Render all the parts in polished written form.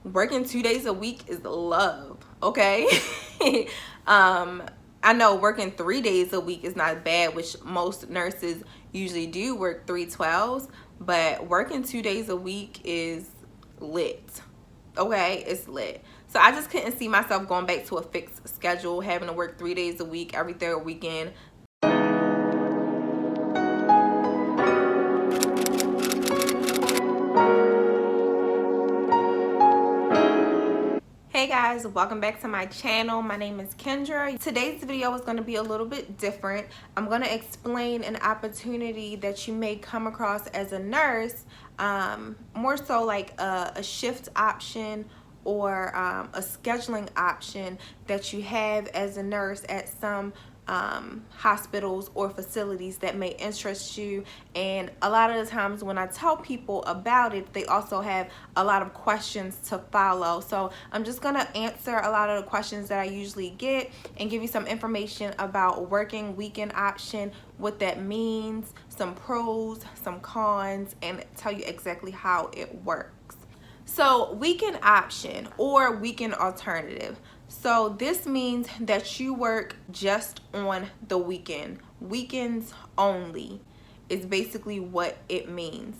Working 2 days a week is love, okay? I know working 3 days a week is not bad, which most nurses usually do, work 312s, but working 2 days a week is lit, okay? It's lit. So I just couldn't see myself going back to a fixed schedule, having to work 3 days a week, every third weekend. Hey guys, welcome back to my channel. My name is Kendra. Today's video is going to be a little bit different. I'm going to explain an opportunity that you may come across as a nurse, more so like a shift option or a scheduling option that you have as a nurse at some hospitals or facilities that may interest you. And a lot of the times when I tell people about it, they also have a lot of questions to follow. So I'm just gonna answer a lot of the questions that I usually get and give you some information about working weekend option, what that means, some pros, some cons, and tell you exactly how it works. So weekend option or weekend alternative. So this means that you work just on the weekend. Weekends only is basically what it means.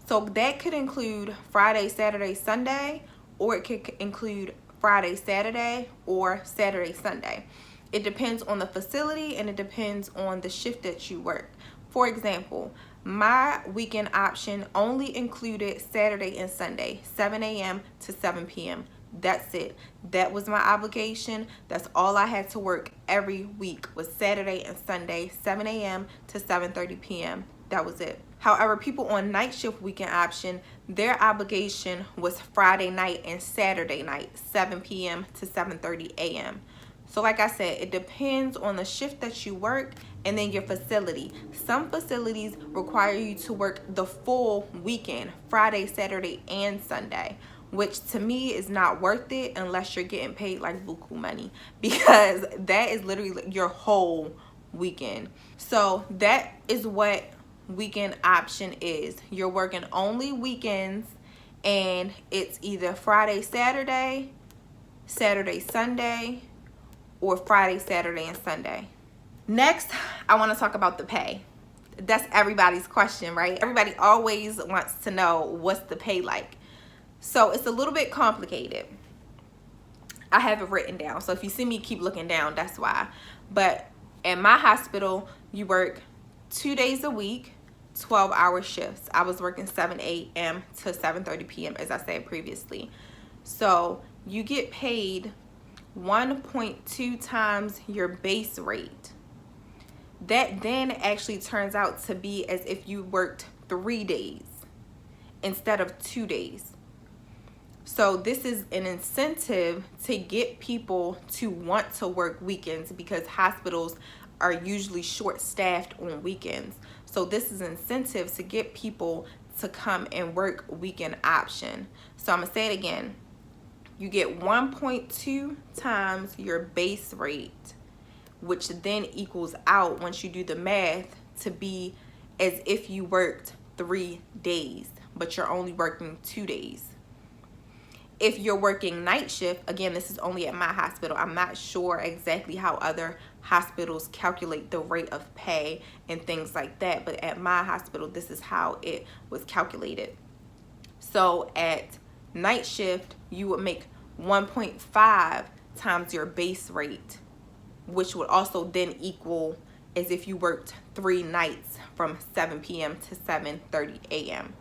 So that could include Friday, Saturday, Sunday, or it could include Friday, Saturday, or Saturday, Sunday. It depends on the facility and it depends on the shift that you work. For example, my weekend option only included Saturday and Sunday, 7 a.m. to 7 p.m. That's it. That was my obligation. That's all I had to work every week was Saturday and Sunday, 7 a.m. to 7:30 p.m. That was it. However, people on night shift weekend option, their obligation was Friday night and Saturday night, 7 p.m. to 7:30 a.m. So like I said, it depends on the shift that you work and then your facility. Some facilities require you to work the full weekend, Friday, Saturday, and Sunday, which to me is not worth it unless you're getting paid like buku money, because that is literally your whole weekend. So that is what weekend option is. You're working only weekends and it's either Friday, Saturday, Saturday, Sunday, or Friday, Saturday, and Sunday. Next, I want to talk about the pay. That's everybody's question, right? Everybody always wants to know what's the pay like. So it's a little bit complicated. I have it written down. So if you see me keep looking down, that's why. But at my hospital, you work 2 days a week, 12-hour shifts. I was working 7 a.m. to 7:30 p.m. as I said previously. So you get paid 1.2 times your base rate. That then actually turns out to be as if you worked 3 days instead of 2 days. So this is an incentive to get people to want to work weekends because hospitals are usually short-staffed on weekends. So this is incentive to get people to come and work weekend option. So I'm gonna say it again. You get 1.2 times your base rate, which then equals out, once you do the math, to be as if you worked 3 days, but you're only working 2 days. If you're working night shift, again, this is only at my hospital. I'm not sure exactly how other hospitals calculate the rate of pay and things like that, but at my hospital, this is how it was calculated. So at night shift, you would make 1.5 times your base rate, which would also then equal as if you worked 3 nights from 7 p.m. to 7:30 a.m.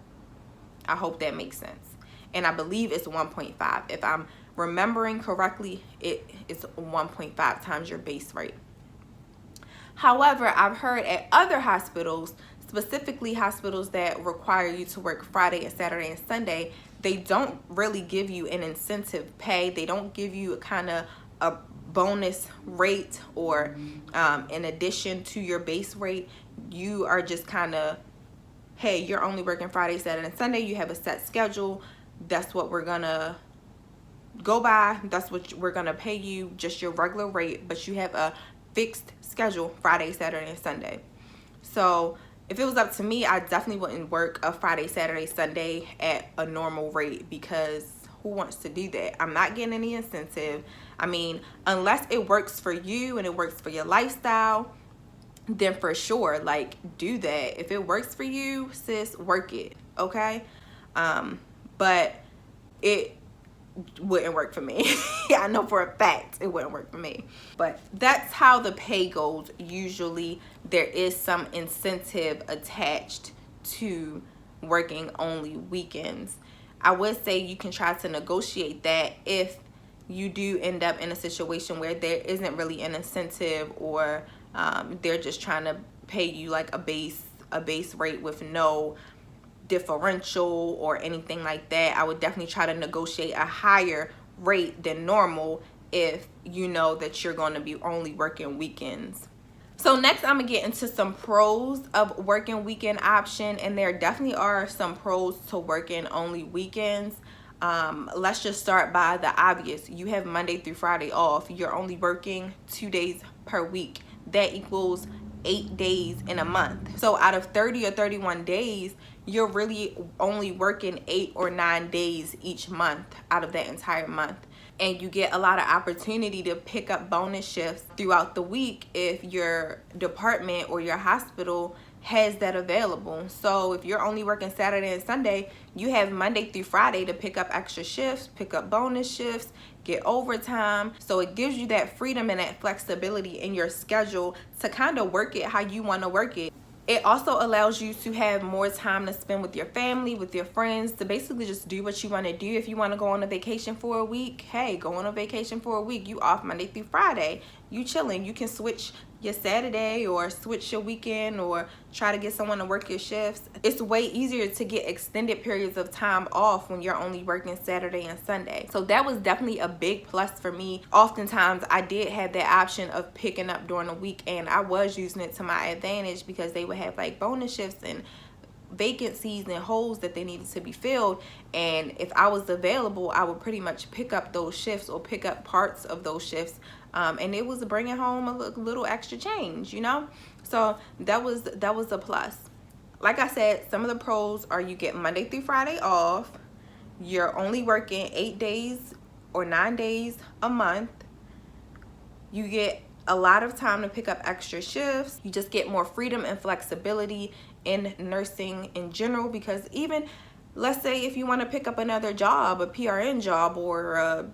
I hope that makes sense. And I believe it's 1.5. If I'm remembering correctly, it is 1.5 times your base rate. However, I've heard at other hospitals, specifically hospitals that require you to work Friday and Saturday and Sunday, they don't really give you an incentive pay. They don't give you a bonus rate or in addition to your base rate. You are just hey, you're only working Friday, Saturday, and Sunday. You have a set schedule. That's what we're gonna go by. That's what we're gonna pay you, just your regular rate, but you have a fixed schedule Friday, Saturday, and Sunday. So if it was up to me, I definitely wouldn't work a Friday, Saturday, Sunday at a normal rate, because who wants to do that? I'm not getting any incentive. I mean, unless it works for you and it works for your lifestyle, then for sure, like, do that. If it works for you, sis, work it, okay? But it wouldn't work for me. I know for a fact it wouldn't work for me. But that's how the pay goes. Usually there is some incentive attached to working only weekends. I would say you can try to negotiate that if you do end up in a situation where there isn't really an incentive, or they're just trying to pay you like a base rate with no differential or anything like that. I would definitely try to negotiate a higher rate than normal if you know that you're going to be only working weekends. So next, I'm gonna get into some pros of working weekend option, and there definitely are some pros to working only weekends. Let's just start by the obvious. You have Monday through Friday off. You're only working 2 days per week. That equals 8 days in a month. So out of 30 or 31 days, you're really only working 8 or 9 days each month out of that entire month. And you get a lot of opportunity to pick up bonus shifts throughout the week if your department or your hospital has that available. So if you're only working Saturday and Sunday, you have Monday through Friday to pick up extra shifts, pick up bonus shifts, get overtime. So it gives you that freedom and that flexibility in your schedule to kind of work it how you want to work it. It also allows you to have more time to spend with your family, with your friends, to basically just do what you want to do. If you want to go on a vacation for a week, hey, go on a vacation for a week. You off Monday through Friday. You chilling. You can switch your Saturday or switch your weekend or try to get someone to work your shifts. It's way easier to get extended periods of time off when you're only working Saturday and Sunday. So that was definitely a big plus for me. Oftentimes I did have that option of picking up during the week, and I was using it to my advantage because they would have like bonus shifts and vacancies and holes that they needed to be filled, and if I was available, I would pretty much pick up those shifts or pick up parts of those shifts, and it was bringing home a little extra change, you know. So that was a plus. Like I said, some of the pros are you get Monday through Friday off, you're only working 8 days or 9 days a month, you get a lot of time to pick up extra shifts, you just get more freedom and flexibility in nursing in general, because even let's say if you want to pick up another job, a PRN job or a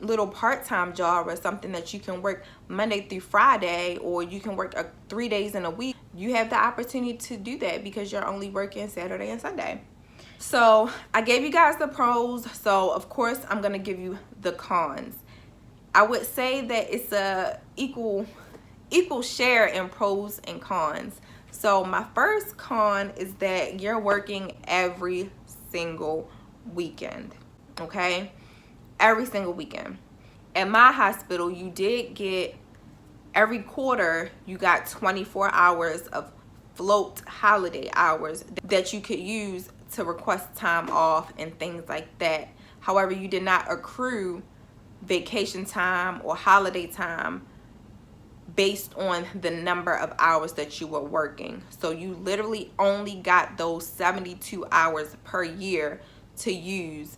little part-time job or something that you can work Monday through Friday, or you can work 3 days in a week, you have the opportunity to do that because you're only working Saturday and Sunday. So I gave you guys the pros, so of course I'm gonna give you the cons. I would say that it's a equal share in pros and cons. So my first con is that you're working every single weekend, okay? Every single weekend. At my hospital, you did get, every quarter, you got 24 hours of float holiday hours that you could use to request time off and things like that. However, you did not accrue vacation time or holiday time based on the number of hours that you were working. So you literally only got those 72 hours per year to use,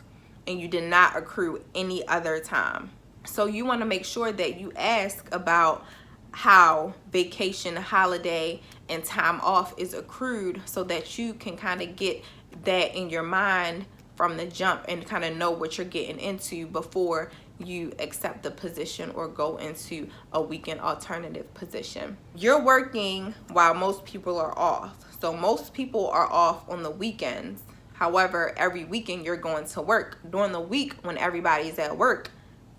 and you did not accrue any other time. So you want to make sure that you ask about how vacation, holiday, and time off is accrued, so that you can kind of get that in your mind from the jump and kind of know what you're getting into before you accept the position or go into a weekend alternative position. You're working while most people are off. So most people are off on the weekends. However, every weekend you're going to work. During the week when everybody's at work,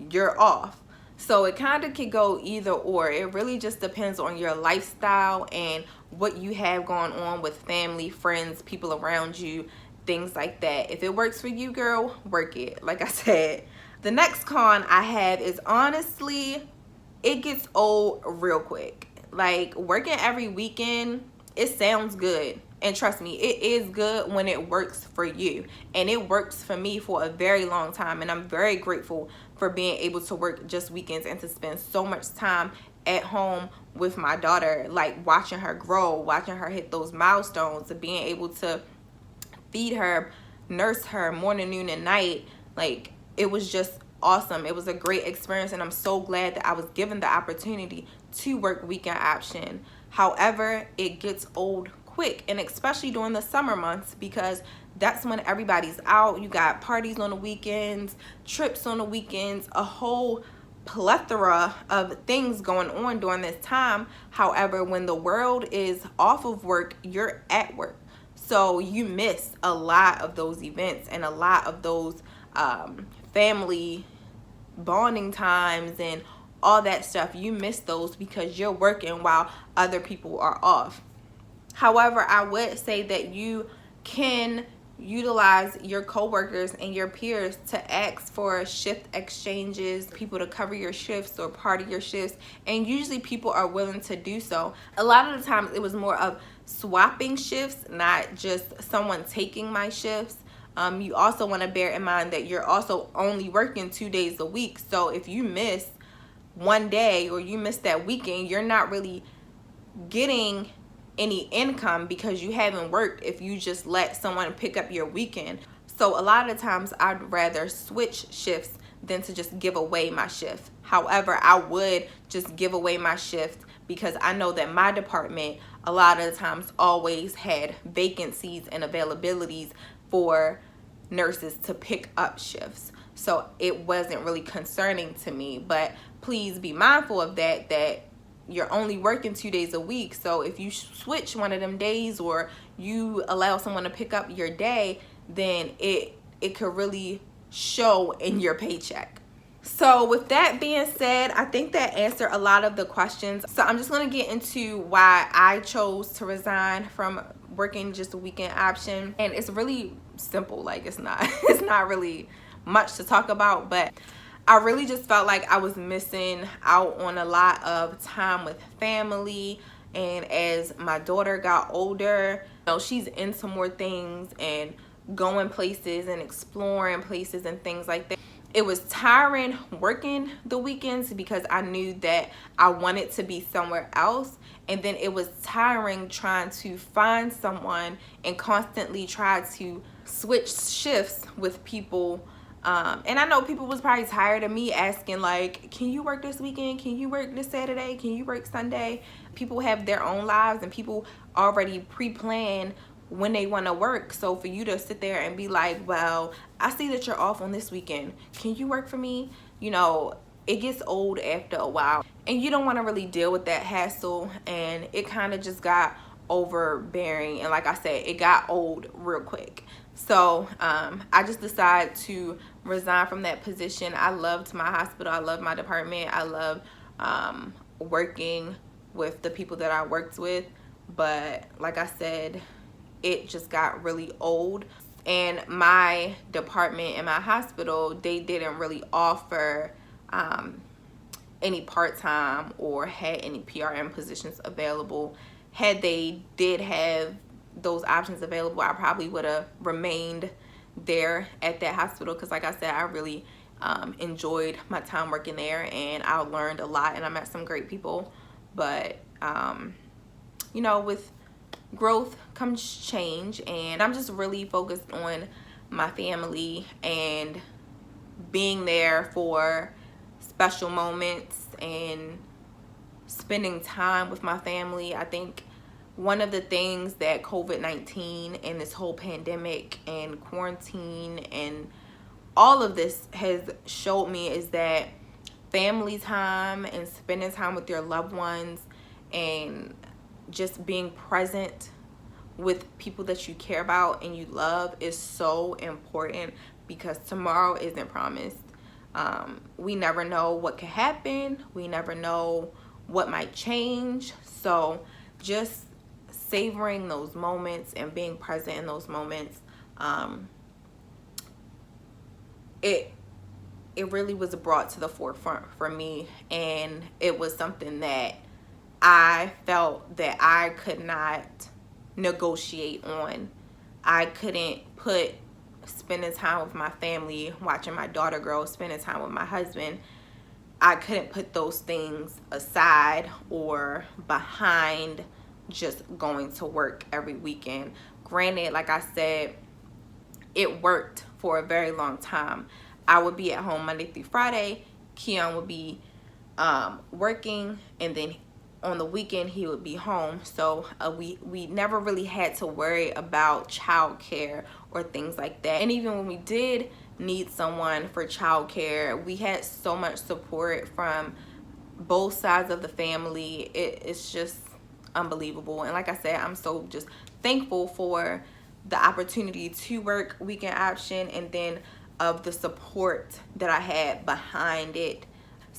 you're off. So it kind of could go either or. It really just depends on your lifestyle and what you have going on with family, friends, people around you, things like that. If it works for you, girl, work it. Like I said. The next con I have is, honestly, it gets old real quick. Like, working every weekend, it sounds good. And trust me, it is good when it works for you. And it works for me for a very long time. And I'm very grateful for being able to work just weekends and to spend so much time at home with my daughter, like watching her grow, watching her hit those milestones, and being able to feed her, nurse her morning, noon, and night. Like, it was just awesome. It was a great experience, and I'm so glad that I was given the opportunity to work weekend option. However, it gets old quick, and especially during the summer months, because that's when everybody's out. You got parties on the weekends, trips on the weekends, a whole plethora of things going on during this time. However, when the world is off of work, you're at work, so you miss a lot of those events and a lot of those family bonding times and all that stuff. You miss those because you're working while other people are off. However, I would say that you can utilize your coworkers and your peers to ask for shift exchanges, people to cover your shifts or part of your shifts, and usually people are willing to do so. A lot of the times it was more of swapping shifts, not just someone taking my shifts. You also want to bear in mind that you're also only working 2 days a week. So if you miss one day or you miss that weekend, you're not really getting any income because you haven't worked if you just let someone pick up your weekend. So a lot of times I'd rather switch shifts than to just give away my shift. However, I would just give away my shift because I know that my department a lot of the times always had vacancies and availabilities for nurses to pick up shifts. So it wasn't really concerning to me. But please be mindful of that you're only working 2 days a week. So if you switch one of them days or you allow someone to pick up your day, then it could really show in your paycheck. So with that being said, I think that answered a lot of the questions. So I'm just going to get into why I chose to resign from working just a weekend option. And it's really simple. Like, it's not really much to talk about, but I really just felt like I was missing out on a lot of time with family. And as my daughter got older, you know, she's into more things and going places and exploring places and things like that. It was tiring working the weekends because I knew that I wanted to be somewhere else. And then it was tiring trying to find someone and constantly try to switch shifts with people. And I know people was probably tired of me asking, like, can you work this weekend? Can you work this Saturday? Can you work Sunday? People have their own lives and people already pre-plan when they want to work. So for you to sit there and be like, well, I see that you're off on this weekend, can you work for me? You know, it gets old after a while and you don't want to really deal with that hassle, and it kind of just got overbearing, and like I said, it got old real quick. So I just decided to resign from that position. I loved my hospital, I love my department, I love working with the people that I worked with, but like I said, it just got really old. And my department in my hospital, they didn't really offer any part-time or had any PRN positions available. Had they did have those options available, I probably would have remained there at that hospital, because like I said, I really enjoyed my time working there and I learned a lot and I met some great people. But you know, with growth comes change, and I'm just really focused on my family and being there for special moments and spending time with my family. I think one of the things that COVID-19 and this whole pandemic and quarantine and all of this has showed me is that family time and spending time with your loved ones and just being present with people that you care about and you love is so important, because tomorrow isn't promised. We never know what could happen. We never know what might change. So just savoring those moments and being present in those moments, it really was brought to the forefront for me, and it was something that I felt that I could not negotiate on. I couldn't put spending time with my family, watching my daughter grow, spending time with my husband, I couldn't put those things aside or behind just going to work every weekend. Granted, like I said, it worked for a very long time. I would be at home Monday through Friday. Keon would be working, and then on the weekend he would be home. So we never really had to worry about childcare or things like that. And even when we did need someone for childcare, we had so much support from both sides of the family. It's just unbelievable. And like I said, I'm so just thankful for the opportunity to work weekend option, and then of the support that I had behind it.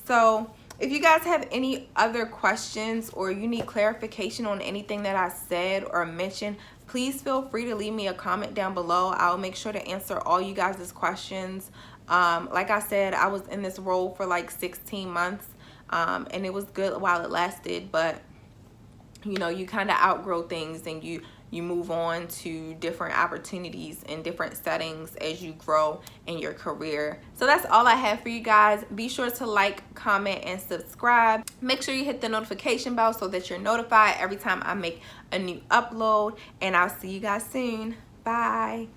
So if you guys have any other questions or you need clarification on anything that I said or mentioned, please feel free to leave me a comment down below. I'll make sure to answer all you guys' questions. Like I said, I was in this role for like 16 months, and it was good while it lasted, but you know, you kind of outgrow things, and you move on to different opportunities in different settings as you grow in your career. So that's all I have for you guys. Be sure to like, comment, and subscribe. Make sure you hit the notification bell so that you're notified every time I make a new upload, and I'll see you guys soon. Bye.